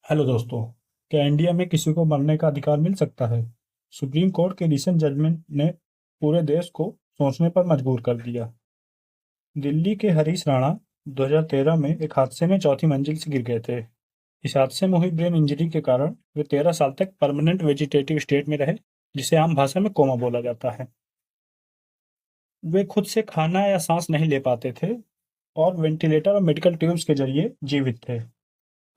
Hello दोस्तों। क्या India में किसी को मरने का अधिकार मिल सकता है? सुप्रीम कोर्ट के रिसेंट जजमेंट ने पूरे देश को सोचने पर मजबूर कर दिया। दिल्ली के हरीश राणा 2013 में एक हादसे में चौथी मंजिल से गिर गए थे। इस हादसे में हुई ब्रेन इंजरी के कारण वे 13 साल तक परमानेंट वेजिटेटिव स्टेट में रहे, जिसे आम भाषा में कोमा बोला जाता है। वे खुद से खाना या सांस नहीं ले पाते थे और वेंटिलेटर और मेडिकल ट्यूब्स के जरिए जीवित थे।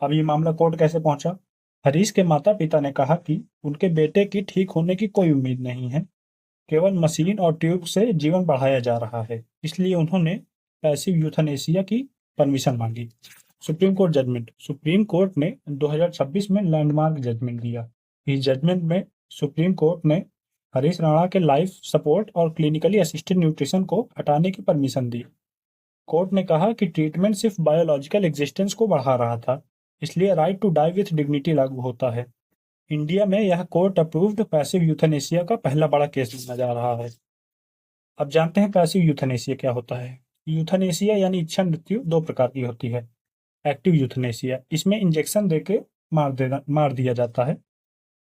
अब ये मामला कोर्ट कैसे पहुंचा? हरीश के माता-पिता ने कहा कि उनके बेटे की ठीक होने की कोई उम्मीद नहीं है, केवल मशीन और ट्यूब से जीवन बढ़ाया जा रहा है। इसलिए उन्होंने पैसिव यूथनेसिया की परमिशन मांगी। Supreme court judgement. Supreme court ने 2026 में लैंडमार्क जजमेंट दिया। इस जजमेंट में सुप्रीम कोर्ट ने हरीश राणा के लाइफ सपोर्ट और क्लिनिकली असिस्टेड न्यूट्रिशन को हटाने की परमिशन दी। कोर्ट ने कहा कि ट्रीटमेंट सिर्फ बायोलॉजिकल एग्जिस्टेंस को बढ़ा रहा था, इसलिए right to die with dignity लागू होता है। इंडिया में यह कोर्ट अप्रूव्ड पैसिव यूथनेसिया का पहला बड़ा केस माना जा रहा है। अब जानते हैं पैसिव यूथनेसिया क्या होता है। यूथनेसिया यानी इच्छा मृत्यु दो प्रकार की होती है। एक्टिव यूथनेसिया, इसमें इंजेक्शन देके मार दिया जाता है।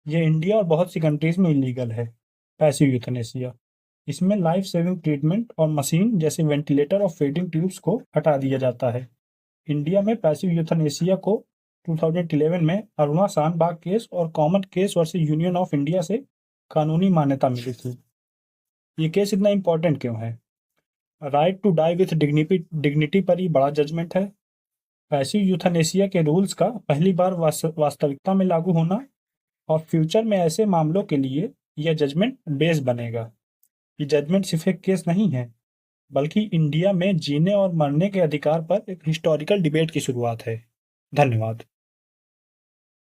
ये इंडिया और बहुत सी कंट्रीज में इलीगल है। पैसिव यूथनेसिया, इसमें लाइफ सेविंग ट्रीटमेंट और मशीन जैसे वेंटिलेटर और फीडिंग ट्यूब्स को हटा दिया जाता है। इंडिया में पैसिव यूथनेसिया को 2011 में अरुणा शानबाग केस और common case versus union of India से कानूनी मान्यता मिली थी। ये केस इतना इंपॉर्टेंट क्यों है? Right to die with dignity पर ही बड़ा जजमेंट है। पैसिव यूथनेसिया के रूल्स का पहली बार वास्तविकता में लागू होना और फ्यूचर में ऐसे मामलों के लिए यह जजमेंट बेस बनेगा। ये जजमेंट सिर्फ एक केस नहीं है, बल्कि इंडिया में जीने और मरने के अधिकार पर एक हिस्टोरिकल डिबेट की शुरुआत है। धन्यवाद।